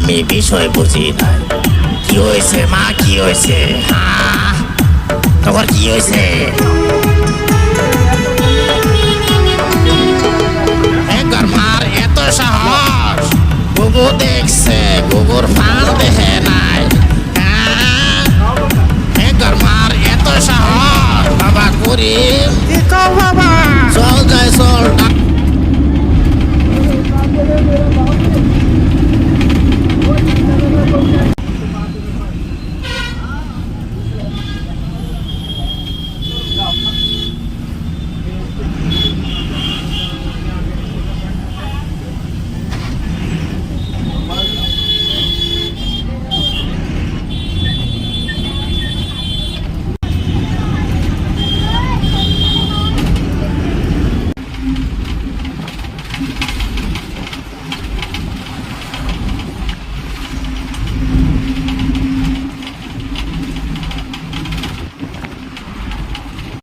আমি বিষয় বুঝি নাই। কি হয়েছে মা, কি হয়েছে? হ্যাঁ, তোমার কি হয়েছে? একবার মার এত সাহস, গুগু দেখছে, গুগুর